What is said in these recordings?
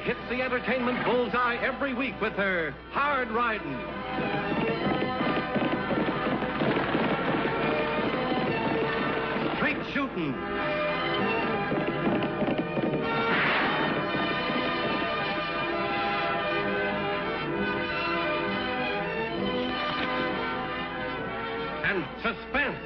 hits the entertainment bullseye every week with her Hard Riding. Straight Shooting. And Suspense.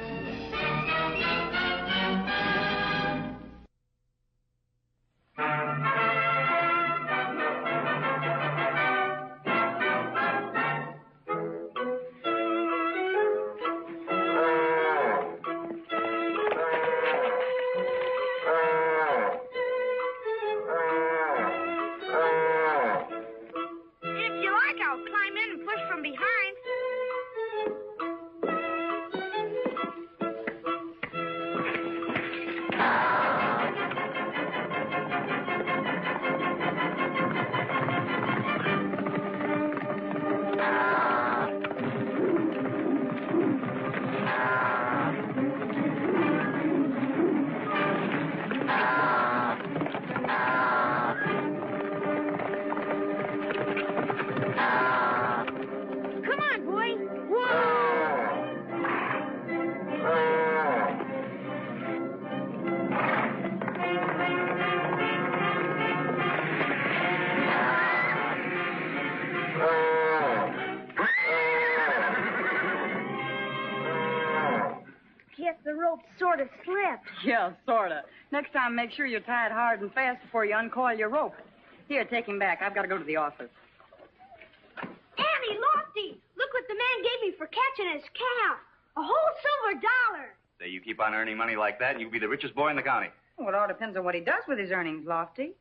Sort of slipped. Yeah, sort of. Next time, make sure you tie it hard and fast before you uncoil your rope. Here, take him back. I've got to go to the office. Annie, Lofty, look what the man gave me for catching his calf. A whole silver dollar. Say, you keep on earning money like that, you'll be the richest boy in the county. Well, it all depends on what he does with his earnings, Lofty.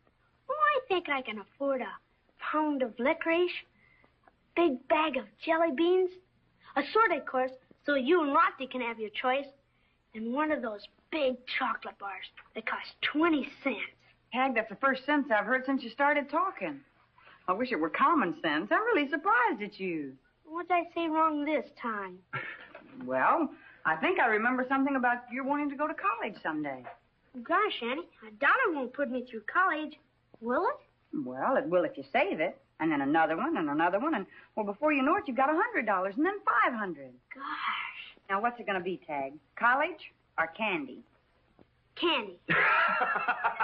Oh, I think I can afford a pound of licorice, a big bag of jelly beans, assorted, of course, so you and Lofty can have your choice, and one of those big chocolate bars that cost 20 cents. Hag, that's the first sense I've heard since you started talking. I wish it were common sense. I'm really surprised at you. What did I say wrong this time? Well, I think I remember something about you wanting to go to college someday. Gosh, Annie, $1 won't put me through college, will it? Well, it will if you save it. And then another one, and, well, before you know it, you've got $100, and then $500. Gosh. Now, what's it going to be, Tag? College or candy? Candy.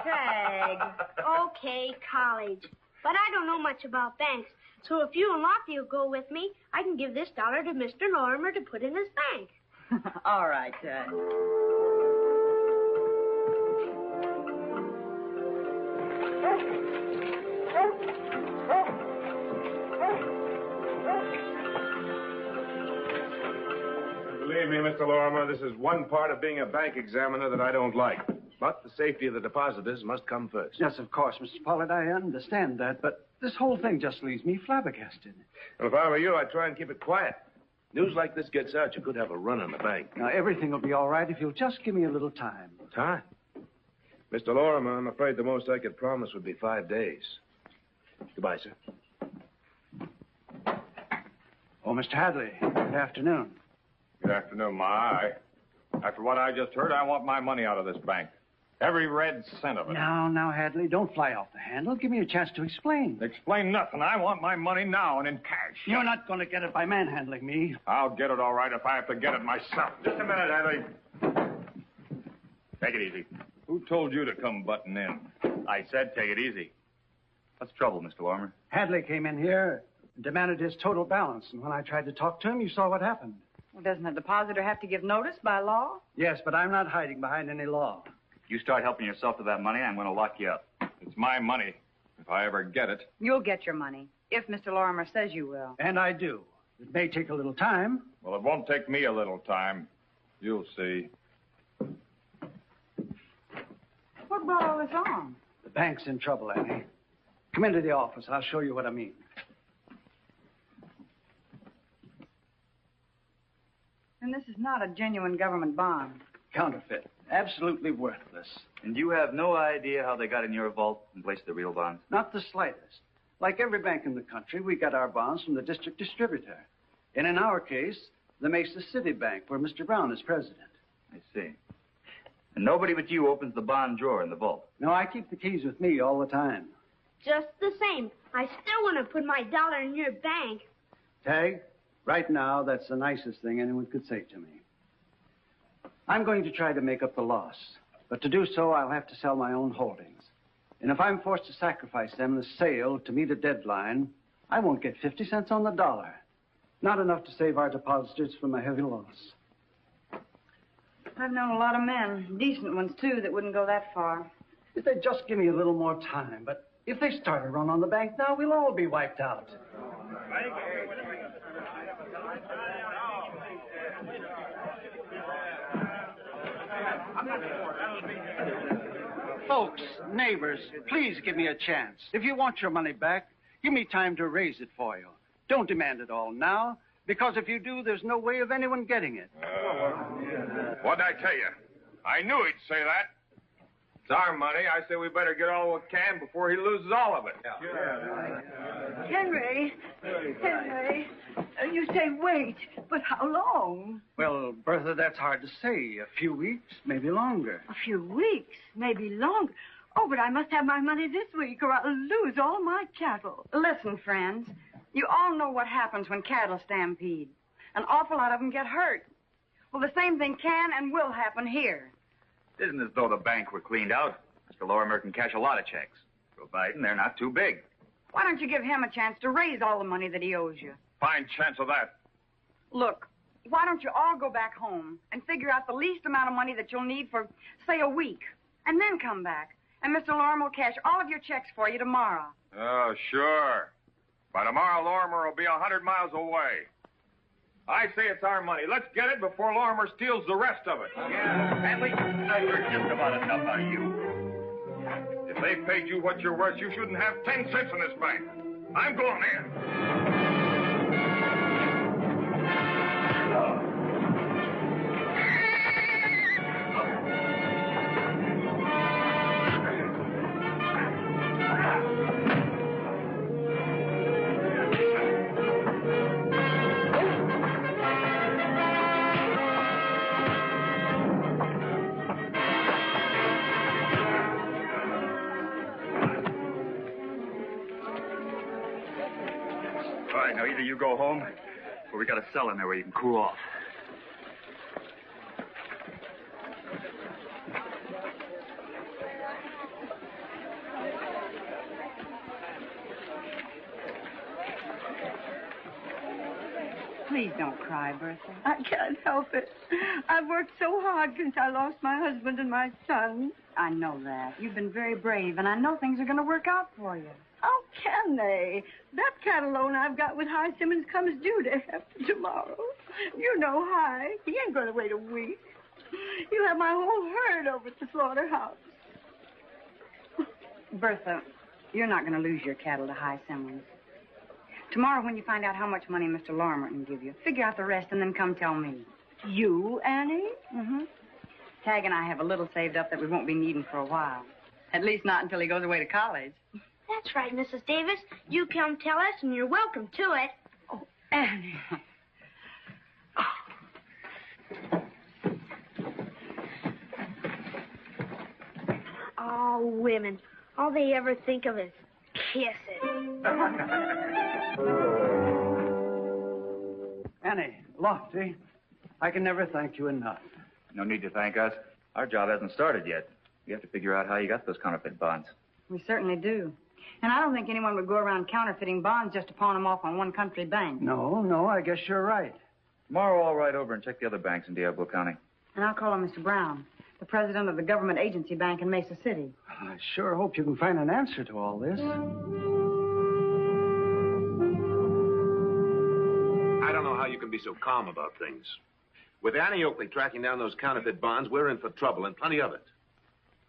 Tag. Okay, college. But I don't know much about banks, so if you and Lofty will go with me, I can give this dollar to Mr. Lorimer to put in his bank. All right, Tag. Believe me, Mr. Lorimer, this is one part of being a bank examiner that I don't like. But the safety of the depositors must come first. Yes, of course, Mr. Pollard, I understand that, but this whole thing just leaves me flabbergasted. Well, if I were you, I'd try and keep it quiet. News like this gets out, you could have a run on the bank. Now, everything will be all right if you'll just give me a little time. Time? Mr. Lorimer, I'm afraid the most I could promise would be 5 days. Goodbye, sir. Oh, Mr. Hadley, good afternoon. Good afternoon, Ma. After what I just heard, I want my money out of this bank. Every red cent of it. Now, Hadley, don't fly off the handle. Give me a chance to explain. Explain nothing. I want my money now and in cash. You're not going to get it by manhandling me. I'll get it all right if I have to get it myself. Just a minute, Hadley. Take it easy. Who told you to come butting in? I said take it easy. What's the trouble, Mr. Lorimer? Hadley came in here and demanded his total balance, and when I tried to talk to him, you saw what happened. Well, doesn't a depositor have to give notice by law? Yes, but I'm not hiding behind any law. If you start helping yourself to that money, I'm going to lock you up. It's my money. If I ever get it. You'll get your money, if Mr. Lorimer says you will. And I do. It may take a little time. Well, it won't take me a little time. You'll see. What brought all this on? The bank's in trouble, Annie. Come into the office. I'll show you what I mean. And this is not a genuine government bond. Counterfeit. Absolutely worthless. And you have no idea how they got in your vault and placed the real bonds? Not the slightest. Like every bank in the country, we got our bonds from the district distributor. And in our case, the Mesa City Bank, where Mr. Brown is president. I see. And nobody but you opens the bond drawer in the vault? No, I keep the keys with me all the time. Just the same, I still want to put my dollar in your bank. Tag, right now, that's the nicest thing anyone could say to me. I'm going to try to make up the loss. But to do so, I'll have to sell my own holdings. And if I'm forced to sacrifice them in the sale to meet a deadline, I won't get 50 cents on the dollar. Not enough to save our depositors from a heavy loss. I've known a lot of men, decent ones, too, that wouldn't go that far. If they'd just give me a little more time. But if they start a run on the bank now, we'll all be wiped out. Folks, neighbors, please give me a chance. If you want your money back, give me time to raise it for you. Don't demand it all now, because if you do, there's no way of anyone getting it. What'd I tell you? I knew he'd say that. It's our money. I say we better get all we can before he loses all of it. Henry, you say wait, but how long? Well, Bertha, that's hard to say. A few weeks, maybe longer. A few weeks, maybe longer. Oh, but I must have my money this week or I'll lose all my cattle. Listen, friends, you all know what happens when cattle stampede. An awful lot of them get hurt. Well, the same thing can and will happen here. It isn't as though the bank were cleaned out. Mr. Lorimer can cash a lot of checks, providing they're not too big. Why don't you give him a chance to raise all the money that he owes you? Fine chance of that. Look, why don't you all go back home and figure out the least amount of money that you'll need for, say, a week, and then come back. And Mr. Lorimer will cash all of your checks for you tomorrow. Oh, sure. By tomorrow, Lorimer will be 100 miles away. I say it's our money. Let's get it before Lorimer steals the rest of it. Yeah, and I've heard just about enough out of you. If they paid you what you're worth, you shouldn't have 10 cents in this bank. I'm going in. All right, now either you go home, or we got a cell in there where you can cool off. Please don't cry, Bertha. I can't help it. I've worked so hard since I lost my husband and my son. I know that. You've been very brave, and I know things are going to work out for you. How can they? That cattle loan I've got with High Simmons comes due to him tomorrow. You know High. He ain't going to wait a week. He'll have my whole herd over at the slaughterhouse. Bertha, you're not going to lose your cattle to High Simmons. Tomorrow, when you find out how much money Mr. Lorimer can give you, figure out the rest and then come tell me. You, Annie? Mm-hmm. Tag and I have a little saved up that we won't be needing for a while. At least not until he goes away to college. That's right, Mrs. Davis. You come tell us, and you're welcome to it. Oh, Annie. Oh, women. All they ever think of is kissing. Annie, Lofty, I can never thank you enough. No need to thank us. Our job hasn't started yet. We have to figure out how you got those counterfeit bonds. We certainly do. And I don't think anyone would go around counterfeiting bonds just to pawn them off on one country bank. No, I guess you're right. Tomorrow I'll ride over and check the other banks in Diablo County. And I'll call on Mr. Brown, the president of the government agency bank in Mesa City. I sure hope you can find an answer to all this. I don't know how you can be so calm about things. With Annie Oakley tracking down those counterfeit bonds, we're in for trouble, and plenty of it.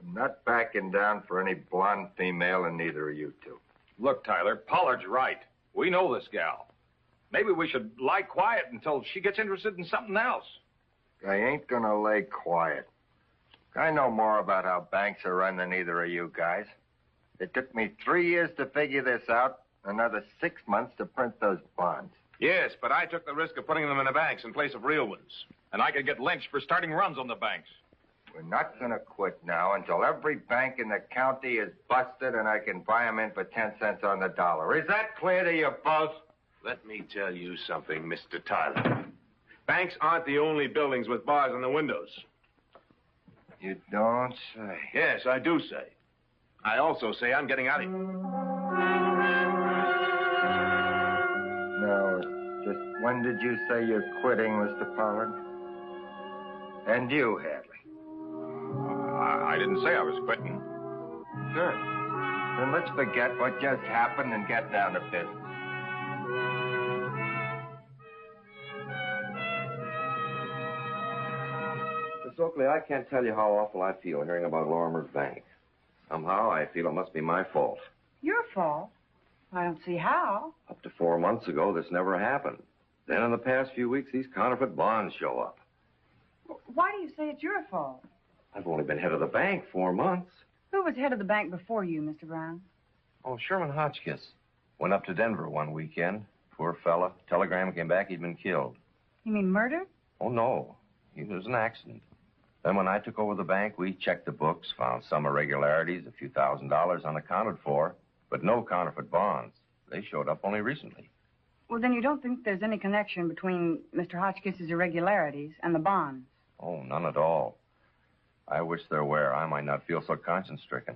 I'm not backing down for any blonde female, and neither are you two. Look, Tyler, Pollard's right. We know this gal. Maybe we should lie quiet until she gets interested in something else. I ain't gonna lay quiet. I know more about how banks are run than either of you guys. It took me 3 years to figure this out, another 6 months to print those bonds. Yes, but I took the risk of putting them in the banks in place of real ones. And I could get lynched for starting runs on the banks. We're not going to quit now until every bank in the county is busted and I can buy them in for 10 cents on the dollar. Is that clear to you both? Let me tell you something, Mr. Tyler. Banks aren't the only buildings with bars on the windows. You don't say. Yes, I do say. I also say I'm getting out of here. No, just when did you say you're quitting, Mr. Pollard? And you, Hadley? I didn't say I was quitting. Good. Then let's forget what just happened and get down to business. Miss Oakley, I can't tell you how awful I feel hearing about Lorimer's bank. Somehow I feel it must be my fault. Your fault? I don't see how. Up to 4 months ago, this never happened. Then in the past few weeks, these counterfeit bonds show up. Why do you say it's your fault? I've only been head of the bank 4 months. Who was head of the bank before you, Mr. Brown? Oh, Sherman Hotchkiss. Went up to Denver one weekend. Poor fella. Telegram came back he'd been killed. You mean murdered? Oh, no. It was an accident. Then when I took over the bank, we checked the books, found some irregularities, a few $1,000s unaccounted for, but no counterfeit bonds. They showed up only recently. Well, then you don't think there's any connection between Mr. Hotchkiss's irregularities and the bonds? Oh, none at all. I wish there were. I might not feel so conscience-stricken.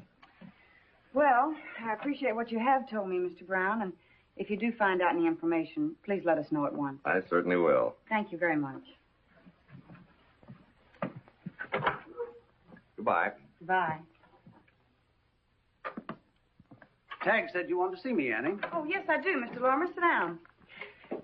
Well, I appreciate what you have told me, Mr. Brown, and if you do find out any information, please let us know at once. I certainly will. Thank you very much. Goodbye. Goodbye. Tag said you wanted to see me, Annie. Oh, yes, I do, Mr. Lorimer. Sit down.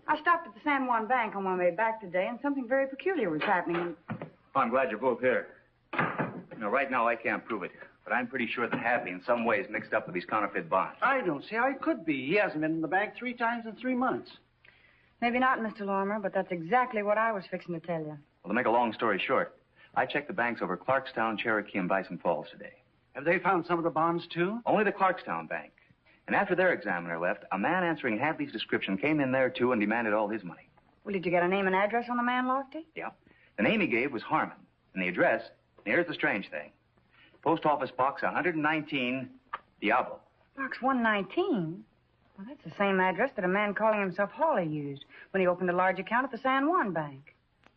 I stopped at the San Juan Bank on my way back today, and something very peculiar was happening. Well, I'm glad you're both here. You know, right now I can't prove it, but I'm pretty sure that Hadley in some way is mixed up with these counterfeit bonds. I don't see how he could be. He hasn't been in the bank 3 times in 3 months. Maybe not, Mr. Lorimer, but that's exactly what I was fixing to tell you. Well, to make a long story short, I checked the banks over Clarkstown, Cherokee, and Bison Falls today. Have they found some of the bonds, too? Only the Clarkstown Bank. And after their examiner left, a man answering Hadley's description came in there, too, and demanded all his money. Well, did you get a name and address on the man, Lofty? Yeah. The name he gave was Harmon. And the address, here's the strange thing. Post Office Box 119, Diablo. Box 119? Well, that's the same address that a man calling himself Hawley used when he opened a large account at the San Juan Bank.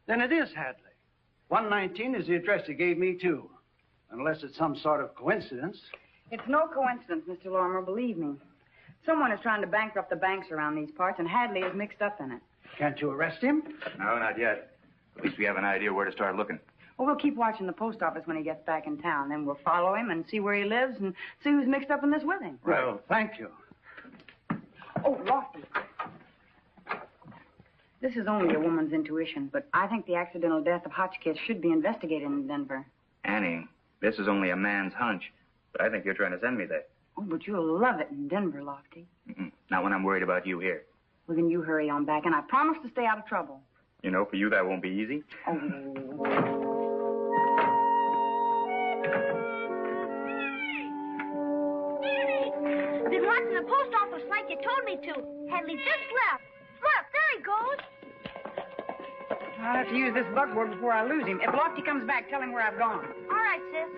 Then it is Hadley. 119 is the address he gave me, too. Unless it's some sort of coincidence. It's no coincidence, Mr. Lorimer, believe me. Someone is trying to bankrupt the banks around these parts, and Hadley is mixed up in it. Can't you arrest him? No, not yet. At least we have an idea where to start looking. Well, we'll keep watching the post office when he gets back in town. Then we'll follow him and see where he lives and see who's mixed up in this with him. Well, thank you. Oh, Lofty. This is only a woman's intuition, but I think the accidental death of Hotchkiss should be investigated in Denver. Annie, this is only a man's hunch, but I think you're trying to send me there. Oh, but you'll love it in Denver, Lofty. Not when I'm worried about you here. Well, then you hurry on back, and I promise to stay out of trouble. You know, for you, that won't be easy. Oh. Been watching the post office like you told me to. Hadley just left. Look, there he goes. I'll have to use this buckboard before I lose him. If Lofty comes back, tell him where I've gone. All right, sis.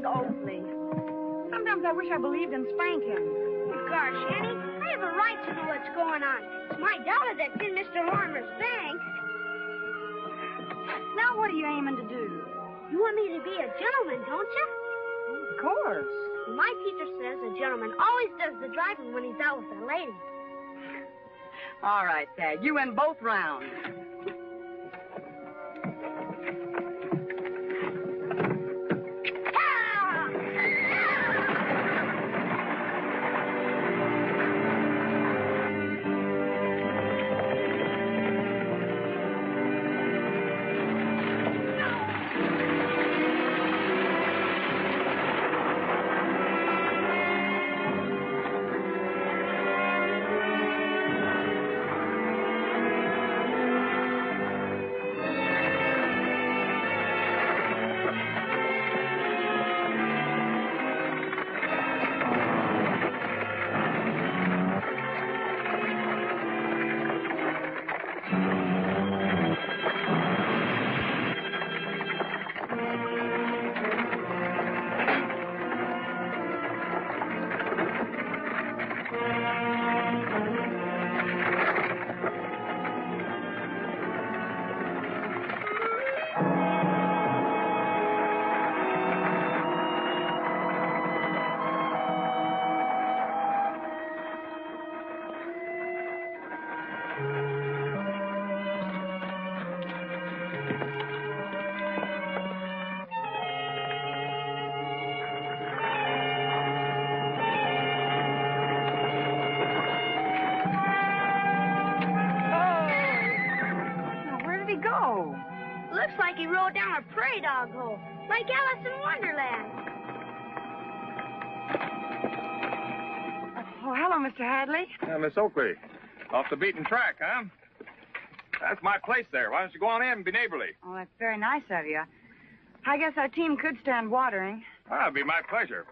Oakley. Sometimes I wish I believed in spanking. Gosh, Annie, I have a right to know what's going on. It's my daughter that's in Mr. Lorimer's bank. Now what are you aiming to do? You want me to be a gentleman, don't you? Of course. Well, my teacher says a gentleman always does the driving when he's out with a lady. All right, Thad. You win both rounds. Looks like he rode down a prairie dog hole, like Alice in Wonderland. Oh, hello, Mr. Hadley. Miss Oakley. Off the beaten track, huh? That's my place there. Why don't you go on in and be neighborly? Oh, that's very nice of you. I guess our team could stand watering. Well, it'd be my pleasure.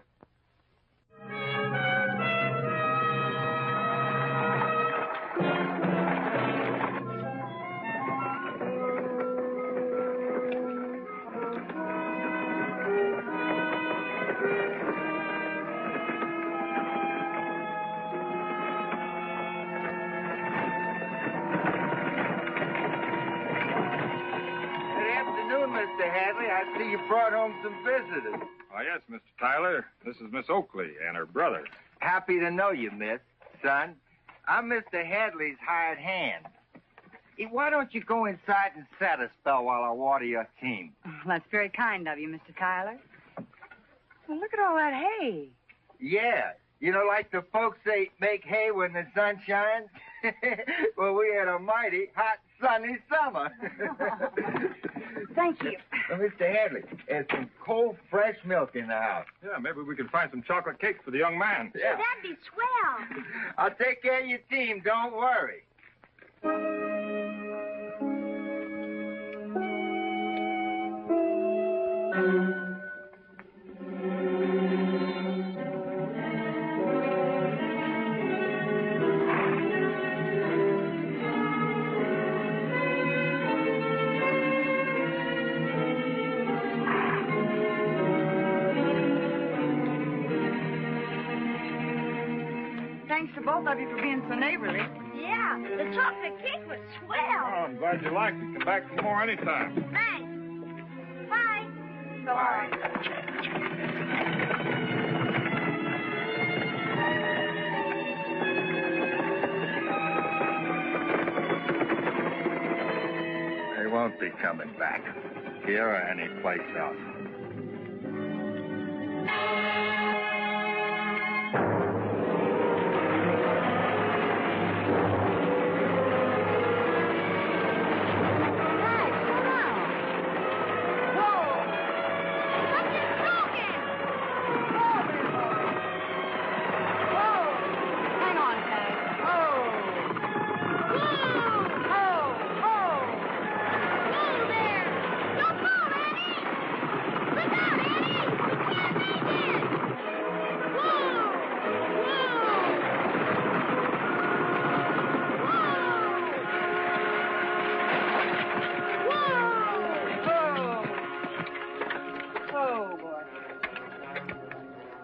Mr. Hadley, I see you brought home some visitors. Oh, yes, Mr. Tyler. This is Miss Oakley and her brother. Happy to know you, miss. Son, I'm Mr. Hadley's hired hand. Hey, why don't you go inside and set a spell while I water your team? Oh, that's very kind of you, Mr. Tyler. Well, look at all that hay. Yeah. You know, like the folks say, make hay when the sun shines? Well, we had a mighty hot, sunny summer. Thank you. Well, Mr. Hadley, there's some cold, fresh milk in the house. Yeah, maybe we can find some chocolate cake for the young man. Yeah. That'd be swell. I'll take care of your team, don't worry. Thanks to both of you for being so neighborly. Yeah, the chocolate cake was Oh, swell. I'm glad you liked it. Come back for more anytime. Thanks. Bye. Bye. They won't be coming back, here or any place else.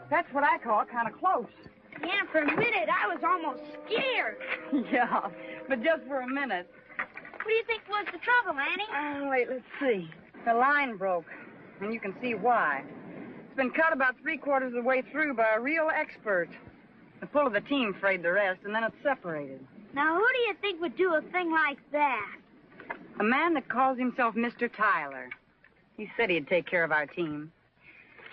That's what I call kind of close. Yeah, for a minute, I was almost scared. Yeah, but just for a minute. What do you think was the trouble, Annie? Oh, wait, let's see. The line broke, and you can see why. It's been cut about 3/4 of the way through by a real expert. The pull of the team frayed the rest, and then it separated. Now, who do you think would do a thing like that? A man that calls himself Mr. Tyler. He said he'd take care of our team.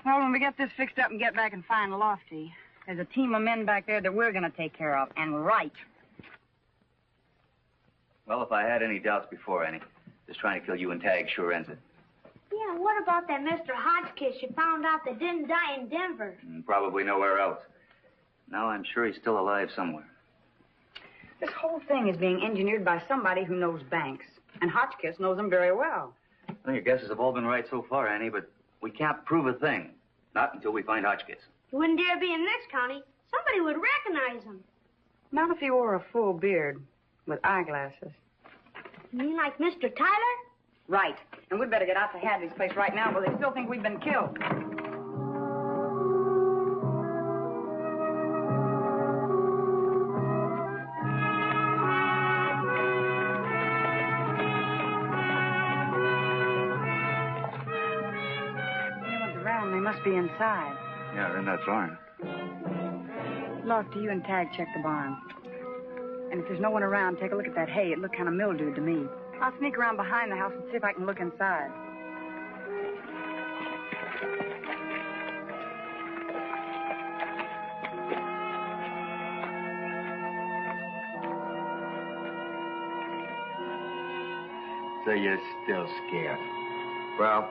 Well, when we get this fixed up and get back and find Lofty, there's a team of men back there that we're going to take care of, and right. Well, if I had any doubts before, Annie, just trying to kill you and Tag sure ends it. Yeah, what about that Mr. Hotchkiss you found out that didn't die in Denver? Probably nowhere else. Now I'm sure he's still alive somewhere. This whole thing is being engineered by somebody who knows banks, and Hotchkiss knows them very well. Well, your guesses have all been right so far, Annie, but we can't prove a thing. Not until we find Hotchkiss. He wouldn't dare be in this county. Somebody would recognize him. Not if he wore a full beard with eyeglasses. You mean like Mr. Tyler? Right. And we'd better get out to Hadley's place right now, but they still think we've been killed. No one's around. They must be inside. Yeah, they're in that barn. Lofty, you and Tag check the barn. And if there's no one around, take a look at that hay. It looked kind of mildewed to me. I'll sneak around behind the house and see if I can look inside. So you're still scared. Well,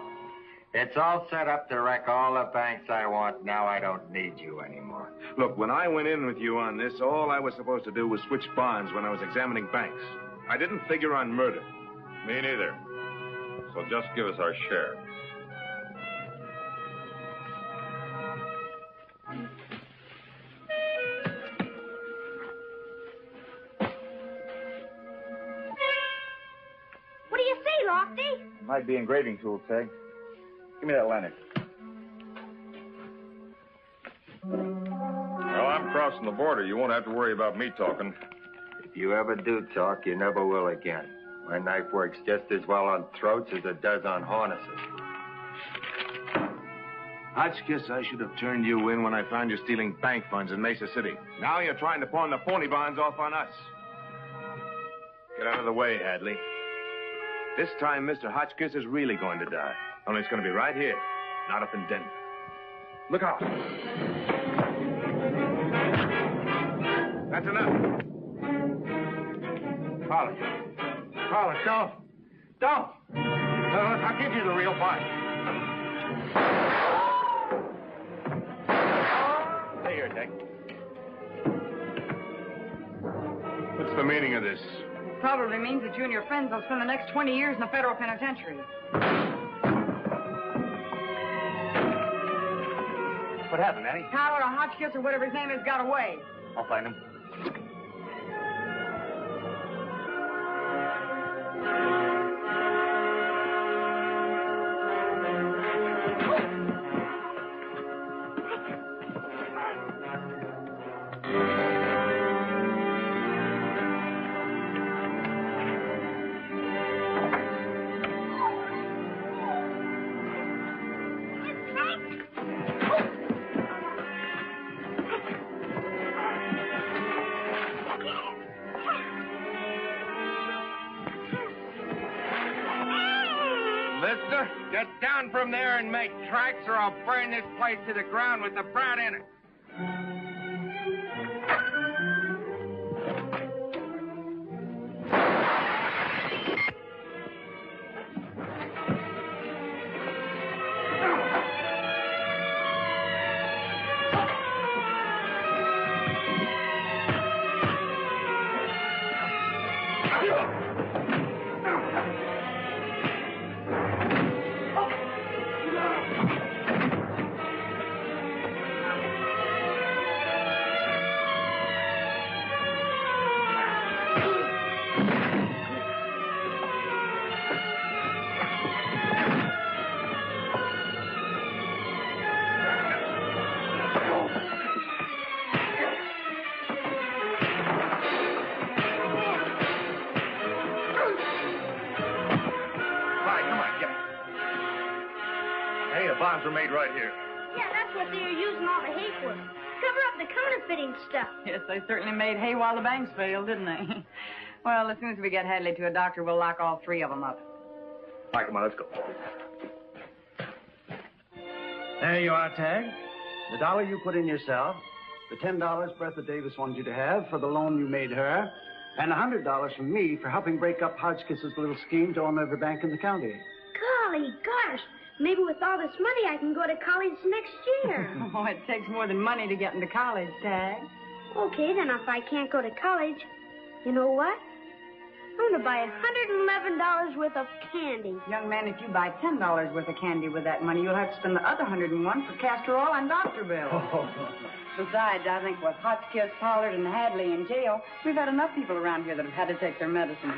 it's all set up to wreck all the banks I want. Now I don't need you anymore. Look, when I went in with you on this, all I was supposed to do was switch bonds when I was examining banks. I didn't figure on murder. Me neither. So just give us our share. What do you see, Lofty? Might be engraving tools, Tag. Give me that lantern. Well, I'm crossing the border. You won't have to worry about me talking. If you ever do talk, you never will again. My knife works just as well on throats as it does on harnesses. Hotchkiss, I should have turned you in when I found you stealing bank funds in Mesa City. Now you're trying to pawn the phony bonds off on us. Get out of the way, Hadley. This time, Mr. Hotchkiss is really going to die. Only it's going to be right here, not up in Denver. Look out. That's enough. Hollis, don't. Don't. I'll give you the real fight. Stay here, Tag. What's the meaning of this? Probably means that you and your friends will spend the next 20 years in the federal penitentiary. What happened, Annie? Tyler or Hotchkiss or whatever his name is got away. I'll find him. Mister, get down from there and make tracks or I'll burn this place to the ground with the brat in it. Hey, the bombs were made right here. Yeah, that's what they were using all the hay for. Cover up the counterfeit. fitting stuff. Yes, they certainly made hay while the banks failed, didn't they? Well, as soon as we get Hadley to a doctor, we'll lock all three of them up. All right, come on, let's go. There you are, Tag. The dollar you put in yourself, the $10 Bertha Davis wanted you to have for the loan you made her, and $100 from me for helping break up Hotchkiss's little scheme to own every bank in the county. Golly gosh, maybe with all this money I can go to college next year. Oh, it takes more than money to get into college, Tag. Okay, then if I can't go to college, you know what? I'm going to buy $111 worth of candy. Young man, if you buy $10 worth of candy with that money, you'll have to spend the other 101 for castor oil and doctor bills. Besides, I think with Hotchkiss, Pollard, and Hadley in jail, we've had enough people around here that have had to take their medicine.